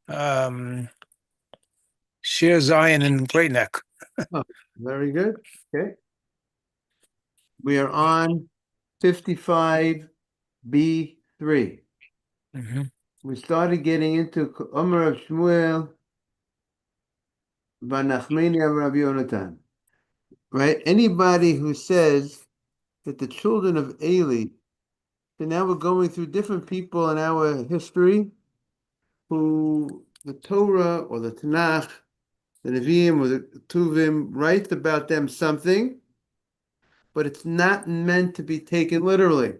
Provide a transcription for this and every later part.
Um, Share Zion and Great Neck. Oh, very good. Okay. We are on 55B3. We started getting into Omer of Shmuel, Banachmeni of Rabbi Yonatan. Right? Anybody who says that the children of Eli, so now we're going through different people in our history who the Torah or the Tanakh, the Nevi'im or the Tuvim writes about them something, but it's not meant to be taken literally.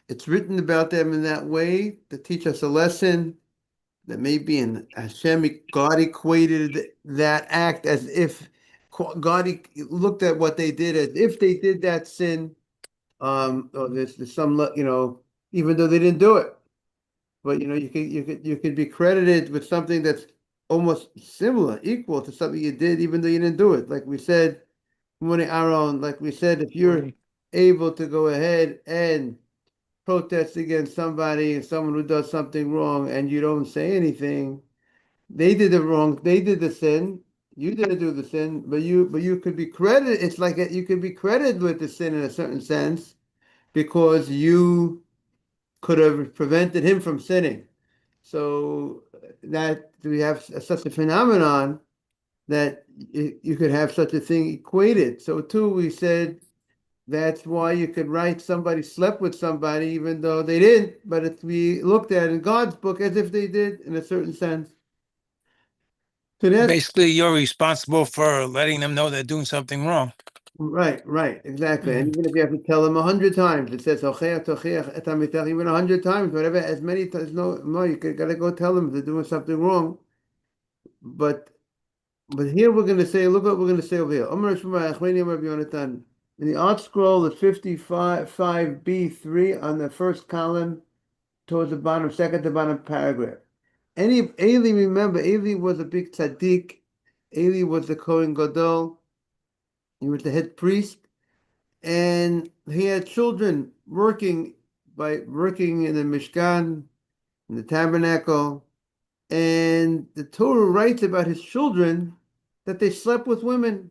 It's written about them in that way to teach us a lesson that maybe in Hashem, God equated that act as if God looked at what they did as if they did that sin. Or there's some, even though they didn't do it, but you could be credited with something that's almost similar, equal to something you did, even though you didn't do it. Like we said, morning Aaron, like we said, if you're able to go ahead and protest against somebody, someone who does something wrong, and you don't say anything, they did it wrong, they did the sin, you didn't do the sin, but you could be credited. It's like you could be credited with the sin in a certain sense because you could have prevented him from sinning. So that we have such a phenomenon that you could have such a thing equated. So too, we said that's why you could write somebody slept with somebody even though they didn't, but if we looked at it in God's book as if they did in a certain sense. So that's Basically, you're responsible for letting them know they're doing something wrong. right, exactly. And even if you have to tell them 100 times, it says even 100 times, whatever, as many times. No, you gotta go tell them they're doing something wrong. But here we're going to say, look what we're going to say over here. In the art scroll, it's 55B3 on the first column towards the bottom, second to bottom paragraph. Eli, remember, Eli was a big tzaddik. Eli was the Kohen Gadol. He was the head priest. And he had children working in the Mishkan, in the tabernacle. And the Torah writes about his children that they slept with women.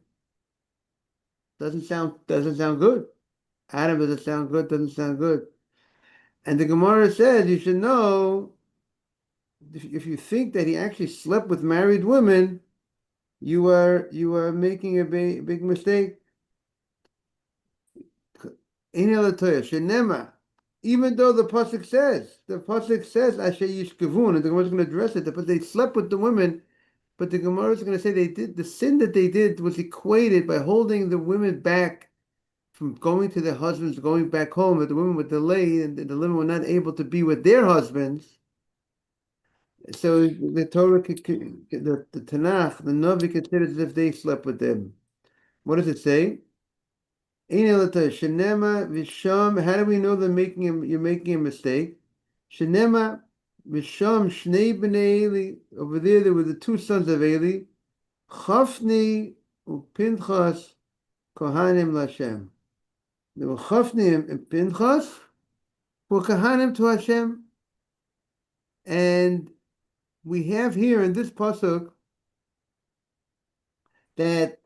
Doesn't sound good. Adam doesn't sound good, doesn't sound good. And the Gemara says you should know if you think that he actually slept with married women, you are making a big mistake. Even though the pasuk says Asher Yishkevun, and the Gemara is going to address it, but they slept with the women. But the Gemara is going to say the sin that they did was equated by holding the women back from going to their husbands, going back home, that the women were delayed and the women were not able to be with their husbands. So the Torah, the Tanakh, the Navi considers as if they slept with them. What does it say? Shenema v'sham. How do we know you're making a mistake? Shenema v'sham shnei b'nei Eli. Over there were the two sons of Eli, Chafni u'Pinchas Kohanim Lashem. There were Chafni and Pinchas were Kohanim to Hashem. And we have here in this pasuk that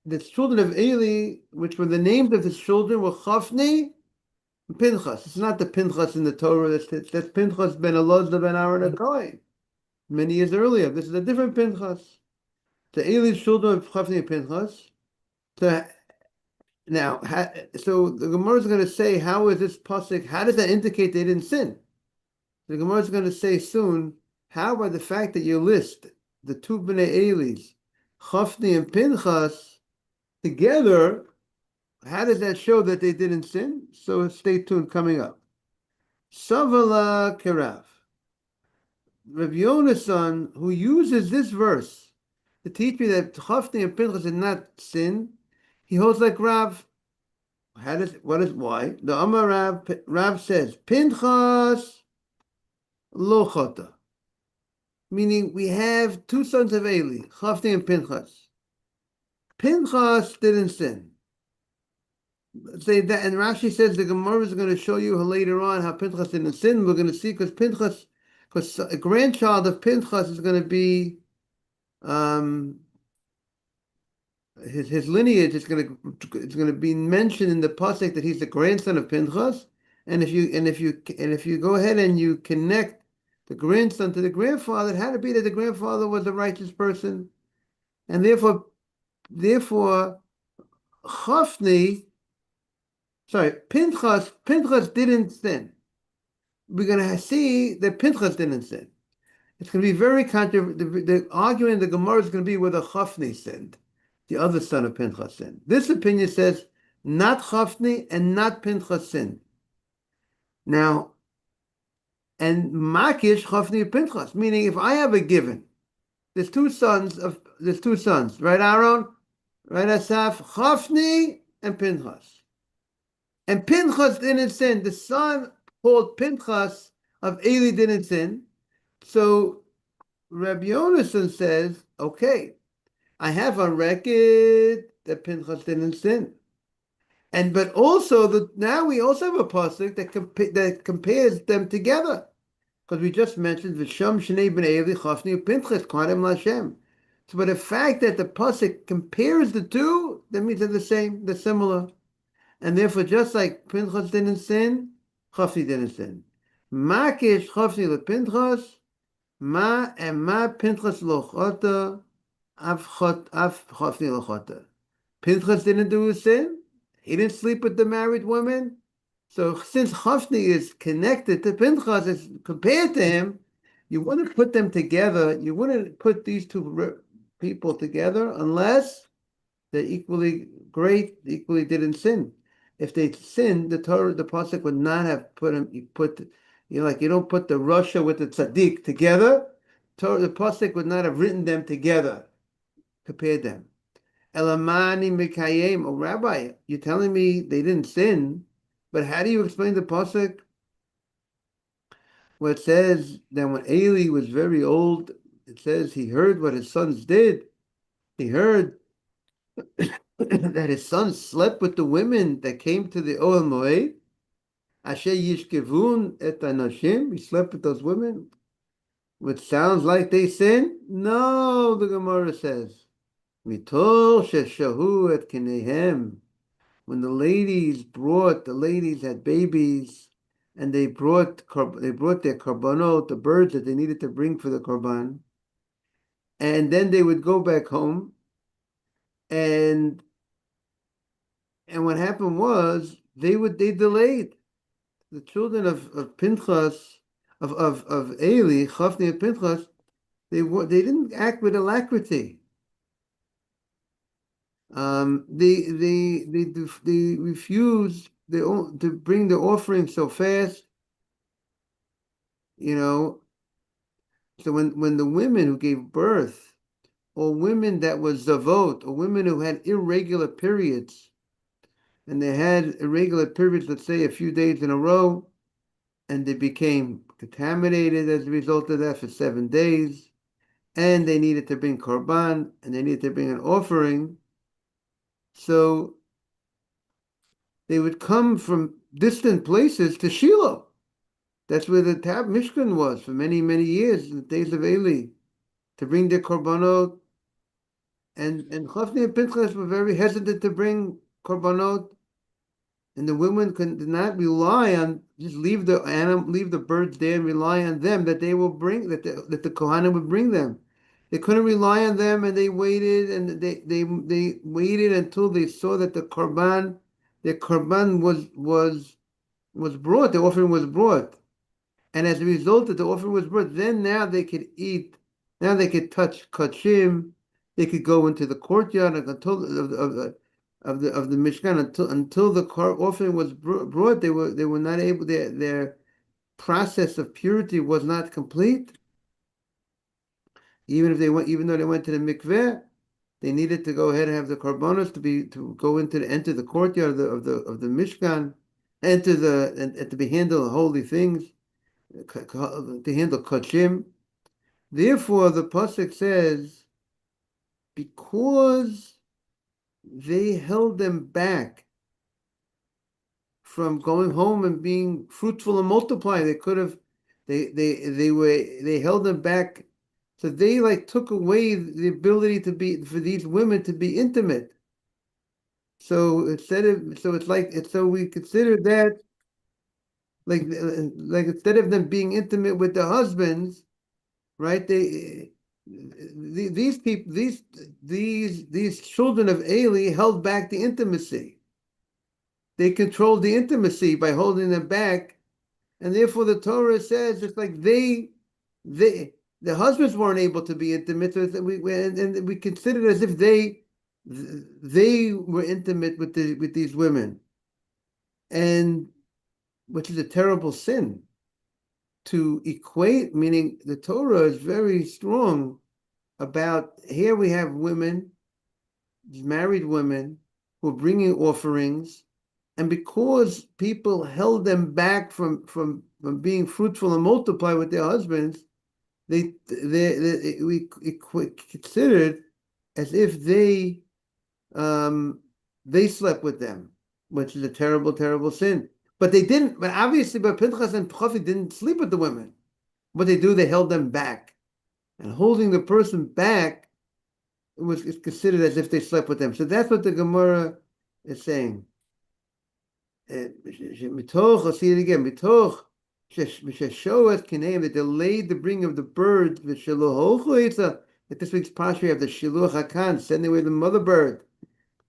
the children of Eli, which were the names of his children, were Chafni and Pinchas. It's not the Pinchas in the Torah. That's Pinchas ben Elazar ben Aaron HaKohen. Many years earlier. This is a different Pinchas. The Eli's children of Chafni and Pinchas. So the Gemara is going to say, how is this pasuk? How does that indicate they didn't sin? The Gemara is going to say soon, how by the fact that you list the two Bnei Eli's, Chafni and Pinchas, together, how does that show that they didn't sin? So stay tuned, coming up. Savala Kerav. Rabbi Yonasan, who uses this verse to teach me that Chafni and Pinchas did not sin, he holds like Rav. Why? The Amar Rav says, Pinchas lo chata. Meaning we have two sons of Eli, Chafni and Pinchas. Pinchas didn't sin. Say that, and Rashi says the Gemara is going to show you later on how Pinchas didn't sin. We're going to see because because a grandchild of Pinchas is going to be um, his lineage is going to be mentioned in the pasuk that he's the grandson of Pinchas, and if you go ahead and you connect the grandson to the grandfather, it had to be that the grandfather was a righteous person, and therefore Chofni, sorry, Pinchas didn't sin. We're going to see that Pinchas didn't sin. It's going to be very controversial. The argument in the Gemara is going to be whether Chofni sinned, the other son of Pinchas sinned. This opinion says not Chofni and not Pinchas sinned. Now, and Makish Chofni Pinchas, meaning if I have a given, there's two sons, right, Aaron? Right, Asaf? Chofni and Pinchas. And Pinchas didn't sin. The son called Pinchas of Eli didn't sin. So Rabbi Yonason says, okay, I have on record that Pinchas didn't sin. But also now we also have a pasuk that compares them together. Because we just mentioned V'sham Shnei B'nei Eli Chafni Pinchas Kadem L'Hashem. So but the fact that the pasuk compares the two, that means they're the same, they're similar. And therefore, just like Pinchas didn't sin, Chafni didn't sin. Makish Chafni LePinchas, Ma Pinchas Lo Chota, Av Chafni Lo Chota. Pinchas didn't do a sin. He didn't sleep with the married woman. So since Chafni is connected to Pinchas, is compared to him, you wouldn't put them together. You wouldn't put these two people together unless they're equally great, equally didn't sin. If they sinned, the pasuk would not have like you don't put the Russia with the tzaddik together. The pasuk would not have written them together, compared them. Elamani mikayim, oh Rabbi, you're telling me they didn't sin, but how do you explain the pasuk where it says that when Eli was very old, it says he heard what his sons did. He heard that his sons slept with the women that came to the Ohel Moed. Asher yishkevun et anashim. He slept with those women, which sounds like they sinned. No, the Gemara says, mitol sheshahu et kinehem. When the ladies had babies, and they brought their korbanot, the birds that they needed to bring for the korban, and then they would go back home, and what happened was they delayed. The children of Pinchas, of Eli, Chafni and Pinchas, they didn't act with alacrity. They refused to bring the offering so fast. So when the women who gave birth, or women that were zavot, or women who had irregular periods, and they had irregular periods, let's say a few days in a row, and they became contaminated as a result of that for 7 days, and they needed to bring korban, and they needed to bring an offering. So they would come from distant places to Shiloh. That's where the Mishkan was for many, many years, in the days of Eli, to bring their korbanot. And Chafni and Pinchas were very hesitant to bring korbanot, and the women did not rely on, just leave the birds there and rely on them that they will bring, that the Kohanim would bring them. They couldn't rely on them, and they waited, and they waited until they saw that their korban was brought, the offering was brought. And as a result that the offering was brought, then now they could eat, now they could touch kachim, they could go into the courtyard of the Mishkan until the offering was brought. They were not able. Their process of purity was not complete. Even though they went to the mikveh, they needed to go ahead and have the korbanos to enter the courtyard of the Mishkan, and to be handle holy things, to handle kachim. Therefore, the pasuk says, because they held them back from going home and being fruitful and multiplying, they could have They held them back. So they like took away the ability to be for these women to be intimate. So instead of so it's like it's so we consider that like instead of them being intimate with their husbands, right? These people these children of Eli held back the intimacy. They controlled the intimacy by holding them back, and therefore the Torah says it's like they the husbands weren't able to be intimate, so and we consider it as if they were intimate with these women, and which is a terrible sin to equate. Meaning the Torah is very strong about here we have women, married women, who are bringing offerings, and because people held them back from being fruitful and multiply with their husbands, we considered as if they slept with them, which is a terrible, terrible sin. But they didn't. But obviously, but Pinchas and Pchavi didn't sleep with the women. What they do, they held them back, and holding the person back is considered as if they slept with them. So that's what the Gemara is saying. Mitoch, I'll see it again. Mitoch, Sheshowet Kineim, they delayed the bringing of the bird. At this week's Parsha, we have the Shiluach Hakan, sending away the mother bird.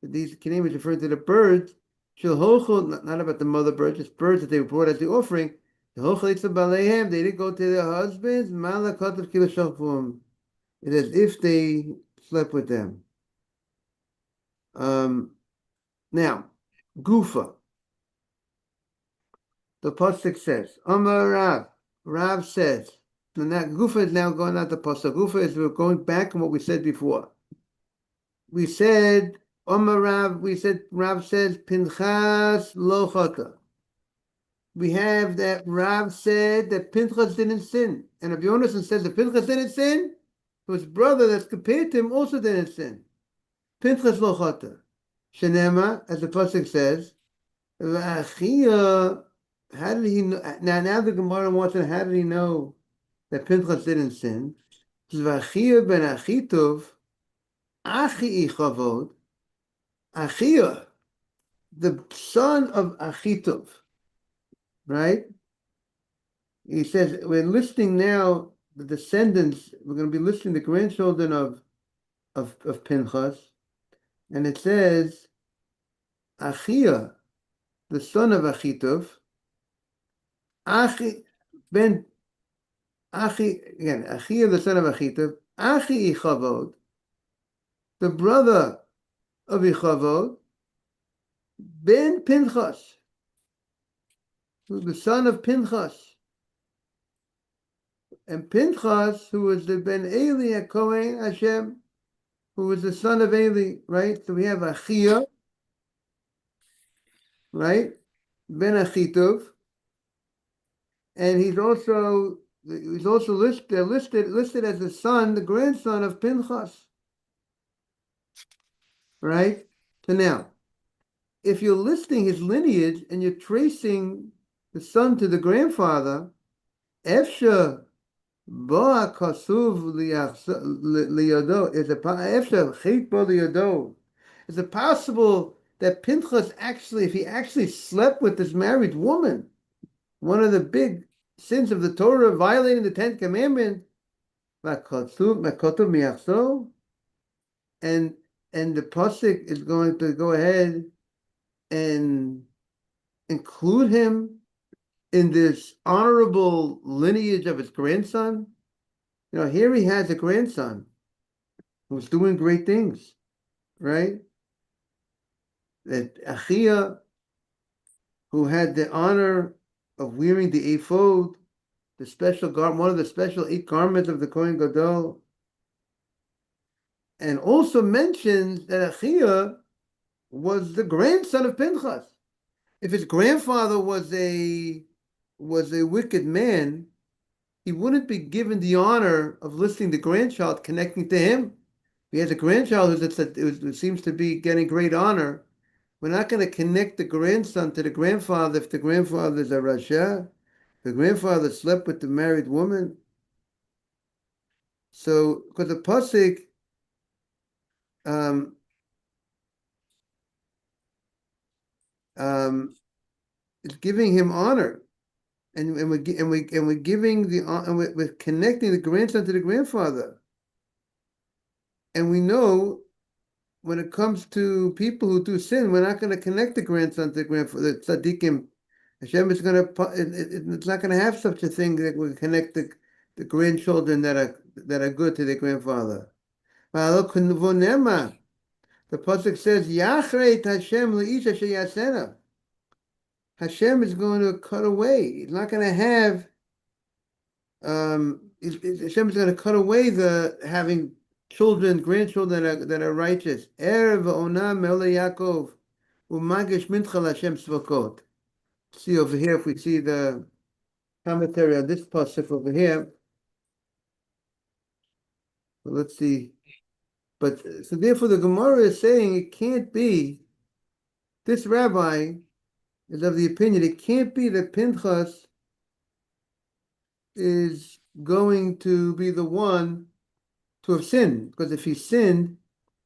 These Kineim is referring to the birds. Shilhochu, not about the mother bird, just birds that they brought as the offering. They didn't go to their husbands. It is as if they slept with them. Now, Gufa. The pasuk says, Amar Rav. Rav says, and that Gufa is now going out the pasuk. Gufa is we're going back on what we said before. We said, Amar Rav. We said Rav says Pinchas lo chata. We have that Rav said that Pinchas didn't sin, and Rabbi Yonasan says that Pinchas didn't sin. His brother that's compared to him also didn't sin. Pinchas lo chata. Shenema, as the pasuk says, V'achia. How did he know? Now the Gemara wants to know, how did he know that Pinchas didn't sin? Zvachia ben Achitov, Achi Ichavod, Achia, the son of Achitov, right? He says, we're listing now the descendants, we're going to be listing the grandchildren of Pinchas, and it says, Achia, the son of Achitov, Achi ben Achi again, Achia the son of Achitov, Achi Ichavod, the brother of Ichavod, ben Pinchas, who's the son of Pinchas, and Pinchas, who was the ben Eli at Kohen Hashem, who was the son of Eli, right? So we have Achia, right? Ben Achitov. And he's also listed as the son, the grandson of Pinchas. Right? So now, if you're listing his lineage and you're tracing the son to the grandfather, Efsha Ba Kasuv Liyado is a Efsha Chait Ba Liyado. Is it possible that Pinchas actually, if he actually slept with this married woman, one of the big sins of the Torah, violating the 10th commandment, and the pasuk is going to go ahead and include him in this honorable lineage of his grandson. You know, here he has a grandson who's doing great things, right? That Achia, who had the honor of wearing the ephod, the special garment, one of the special 8 garments of the Kohen Gadol, and also mentions that Achia was the grandson of Pinchas. If his grandfather was a wicked man, he wouldn't be given the honor of listing the grandchild connecting to him. He has a grandchild who seems to be getting great honor. We're not going to connect the grandson to the grandfather if the grandfather is a Rasha. The grandfather slept with the married woman. So, because the pasuk um, is giving him honor, and we're giving and we're connecting the grandson to the grandfather, and we know when it comes to people who do sin, we're not going to connect the grandson to the grandfather, the tzaddikim. Hashem is going to, it's not going to have such a thing that we connect the grandchildren that are good to their grandfather. The pasuk says, "Yachreit Hashem leisha sheyasena." Hashem is going to cut away. He's not going to have. Hashem is going to cut away the having children, grandchildren that are righteous. Erev onam me'ole Yaakov u'magish mincha Hashem svakot. See over here, if we see the commentary on this pasuk over here. Well, let's see. But so therefore, the Gemara is saying it can't be. This rabbi is of the opinion it can't be that Pinchas is going to be the one to have sinned, because if he sinned,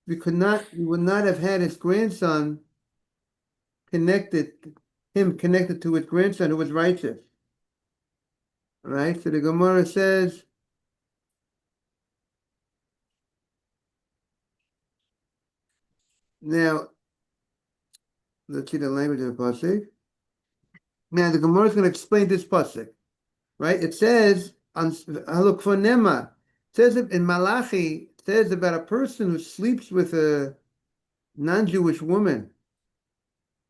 we would not have had his grandson connected to his grandson who was righteous. All right, so the Gemara says, now, let's see the language of the pasuk. Now, the Gemara is going to explain this pasuk, right? It says, look for Nema. It says in Malachi, it says about a person who sleeps with a non-Jewish woman.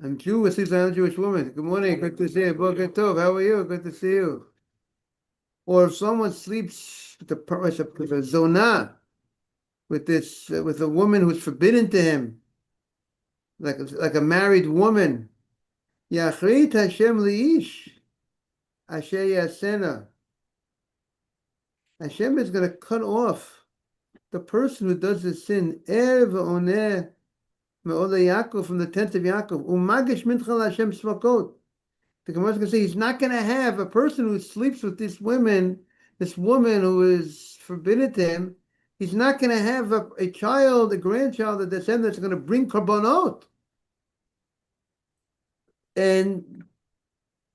I'm Jewish, sleeps with a non-Jewish woman. Good morning, good to see you. Boker Tov, how are you? Good to see you. Or if someone sleeps with a zonah, with a woman who's forbidden to him, like a married woman, Yachrit Hashem liish asher yasena. Hashem is going to cut off the person who does the sin, Erev oneh me'ole Yaakov, from the tent of Yaakov, u'magish mincha Hashem svakot. The Gemara is going to say he's not going to have a person who sleeps with this woman who is forbidden to him. He's not going to have a child, a grandchild, a descendant that's going to bring korbanot. And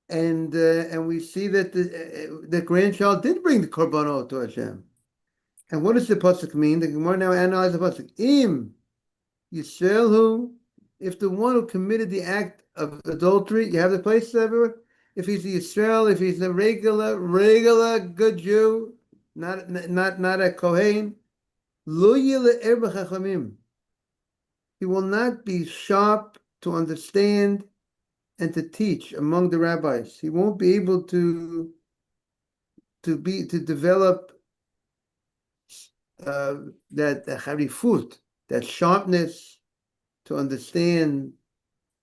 we see that the grandchild did bring the korbanot to Hashem. And what does the pasuk mean? The Gemara now analyzes the pasuk. Im Yisraelhu, if the one who committed the act of adultery, you have the places everywhere. If he's a Yisrael, if he's a regular good Jew, not a Kohen, lo yileh b'chachamim. He will not be sharp to understand and to teach among the rabbis. He won't be able to develop that harifut, that sharpness, to understand,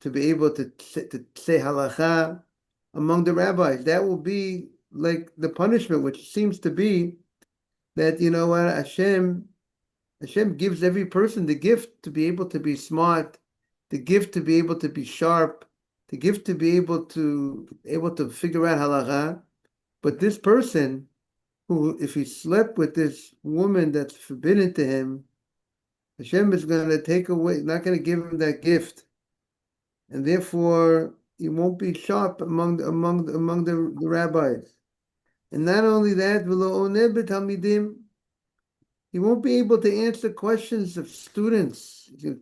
to be able to say halacha among the rabbis. That will be like the punishment, which seems to be that, you know what, Hashem gives every person the gift to be able to be smart, the gift to be able to be sharp, the gift to be able to figure out halacha. But this person who, if he slept with this woman that's forbidden to him, Hashem is going to take away, not going to give him that gift, and therefore he won't be sharp among the rabbis. And not only that, he won't be able to answer questions of students. He'll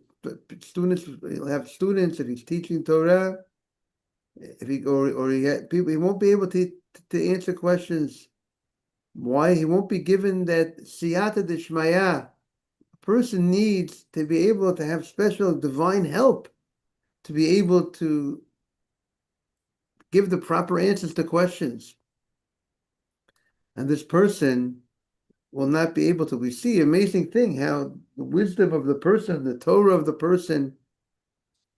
have students if he's teaching Torah. If he had people, he won't be able to answer questions. Why? He won't be given that siyata d'shmaya. A person needs to be able to have special divine help to be able to give the proper answers to questions. And this person will not be able to. We see amazing thing how the wisdom of the person, the Torah of the person,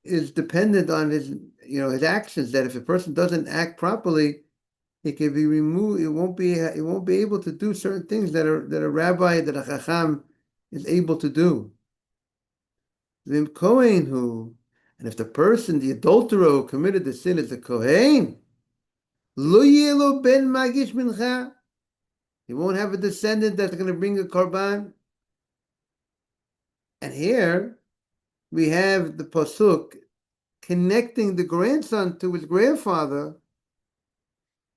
is dependent on his actions. That if a person doesn't act properly, he can be removed. He won't be able to do certain things that a rabbi, that a chacham is able to do. The Kohen and if the person, the adulterer who committed the sin, is a Kohen, Lo yelo ben magish mincha. He won't have a descendant that's going to bring a korban. And here we have the pasuk connecting the grandson to his grandfather,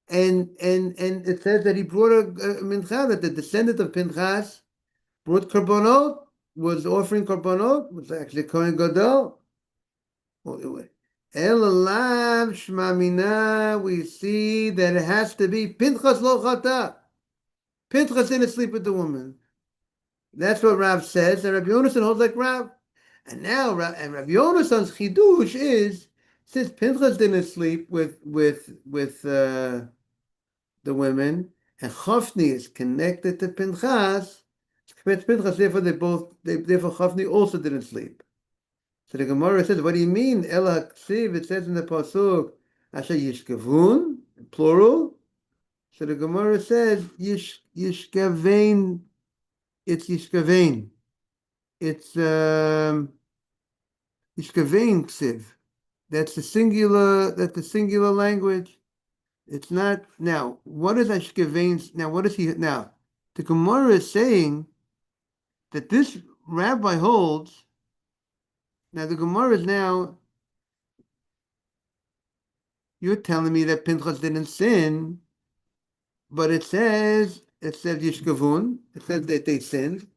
and it says that he brought a mincha, that the descendant of Pinchas brought korbanot, was offering korbanot, was actually Kohen Gadol. Elalav shmamina, we see that it has to be Pinchas lo chata. Pinchas didn't sleep with the woman. That's what Rav says, and Rabbi Yonasan holds like Rav. And now, Rabbi Yonasan's chidush is, since Pinchas didn't sleep with the women, and Chofni is connected to Pinchas, therefore therefore Chofni also didn't sleep. So the Gemara says, what do you mean? Ela Ksiv, it says in the Pasuk, Asher Yishkavun, plural. So the Gemara says, Yishkavein, it's Yishkavein. It's Yishkavein Ksiv. That's the singular language. It's not, now, what is Ashkevein, now what is he, now, the Gemara is saying that this rabbi holds, now the Gemara is now, you're telling me that Pinchas didn't sin, but it says Yishkavun, it says that they sinned,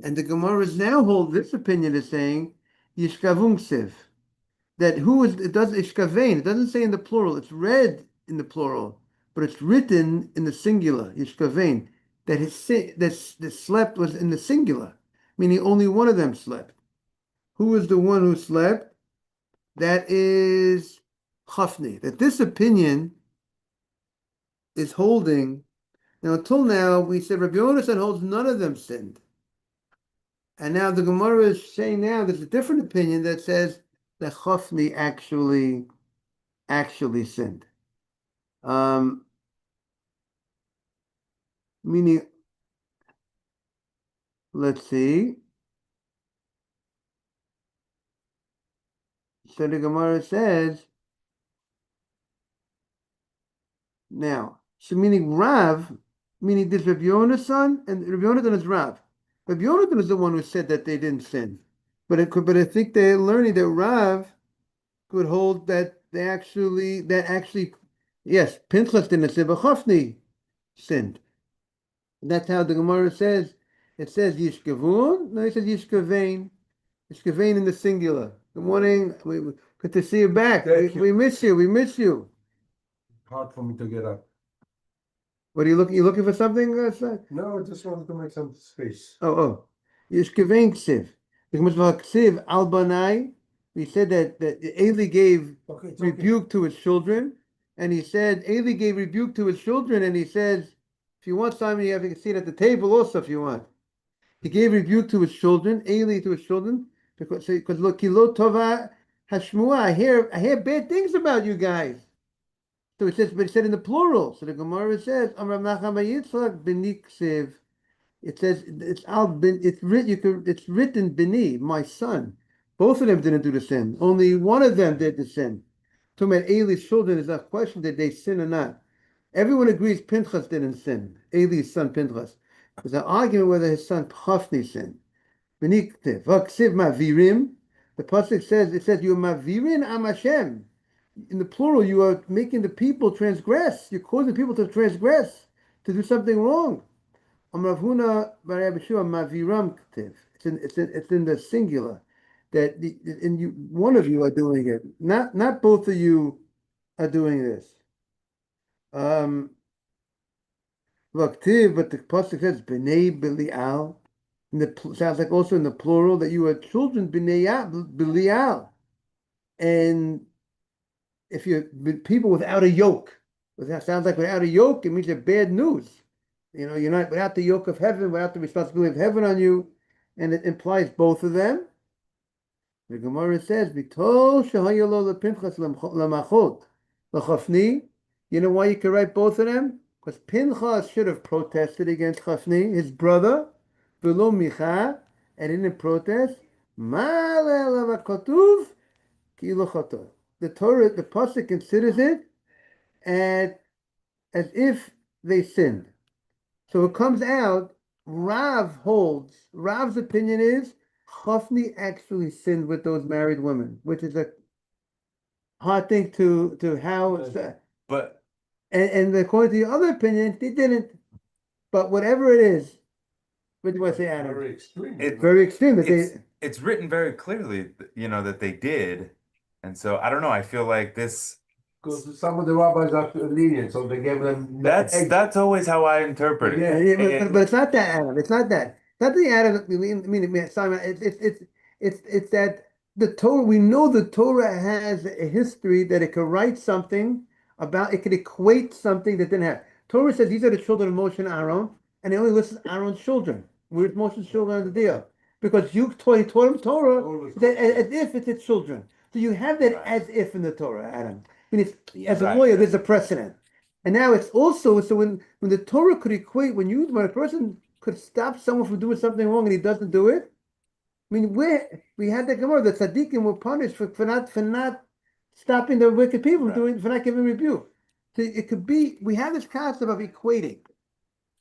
and the Gemara is now hold, this opinion is saying Yishkavun Ksiv, that who is, it does Ishkavein, it doesn't say in the plural, it's read in the plural, but it's written in the singular, Yishkavein, that that slept was in the singular, meaning only one of them slept. Who is the one who slept? That is Chafni. That this opinion is holding. Now, until now, we said Rabbi Yonasan holds none of them sinned. And now the Gemara is saying now there's a different opinion that says that Chafni actually sinned. Meaning, let's see. So the Gemara says, now, so meaning Rav, meaning this Rabbi Yonasan, and Rabbi Yonasan is Rav. Rabbi Yonasan is the one who said that they didn't sin. But I think they're learning that Rav could hold that yes, Pinchas didn't sin, but Chofni sinned. And that's how the Gemara says, it says Yishkavun, no, it says Yishkavein. Yishkavein in the singular. Good morning, good to see you back. We miss you. Hard for me to get up. What are you looking for something? No, I just wanted to make some space. Oh. Yishkavein Ksiv. Ksiv al Banai. We said that Eli gave rebuke to his children, and he said Eli gave rebuke to his children, and he says, if you want Simon, you have a seat at the table also if you want. He gave rebuke to his children, Eli to his children, because look, Kilo Tova Hashmua, I hear bad things about you guys. So it says, but it said in the plural. So the Gemara says, Amram Nacham Yitzchak B'ni Ksiv. It says it's written B'ni, my son. Both of them didn't do the sin. Only one of them did the sin. Talking about Eli's children is not a question did they sin or not. Everyone agrees Pinchas didn't sin. Eli's son Pinchas. There's an argument whether his son Chafni sinned. B'ni Ksiv Mavirim. The pasuk says you Mavirin Am Hashem. In the plural, you are making the people transgress. You're causing people to transgress, to do something wrong. It's in the singular that one of you are doing it. Not both of you are doing this. But the pasuk says b'nei Belial. Sounds like also in the plural that you are children b'nei Belial, and if you're people without a yoke, sounds like without a yoke, it means you're bad news. You're not without the yoke of heaven, without the responsibility of heaven on you, and it implies both of them. The Gemara says, "B'tol shehayalo lePinchas lemachot lechafni." You know why you can write both of them? Because Pinchas should have protested against Chafni, his brother, v'lo micha, and didn't protest. Ma'ale levakatuv ki lo chato. The Torah, the pasuk considers it, and as if they sinned. So it comes out, Rav's opinion is Chofni actually sinned with those married women, which is a hard thing to how, But and according to the other opinion, they didn't. But whatever it is, what do you want to say, Adam? Very extreme. It's Very extreme that it's they. it's written very clearly, that they did. And so I don't know, I feel like this Because some of the rabbis are lenient, so they gave them. that's always how I interpret it. Yeah, but it's not that, Adam. It's not that. It's not the Adam. Simon. It's that the Torah. We know the Torah has a history that it could write something about. It could equate something that didn't have. Torah says these are the children of Moshe and Aaron, and it only lists Aaron's children. Where's Moshe's children on the deal? Because he taught him Torah as if it's his children. So you have that Right. as if in the Torah, Adam. I mean, as a Right. lawyer, there's a precedent. And now it's also so when the Torah could equate when a person could stop someone from doing something wrong and he doesn't do it. I mean, we had the Gemara, the tzaddikim were punished for not stopping the wicked people from doing for not giving rebuke. So it could be we have this concept of equating.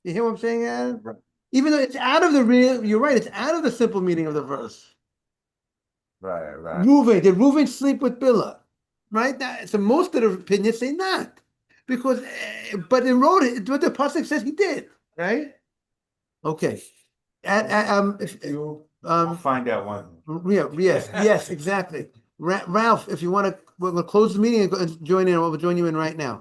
You hear what I'm saying, Adam? Right. Even though it's out of the real, you're right. It's out of the simple meaning of the verse. Right. Did Reuven sleep with Bilhah? Right? So most of the opinions say not. Because, but in wrote it, what the pasuk says he did, right? Okay. I'll find out one. Yes, exactly. Ralph, if you want to, we'll close the meeting and join in. We'll join you in right now.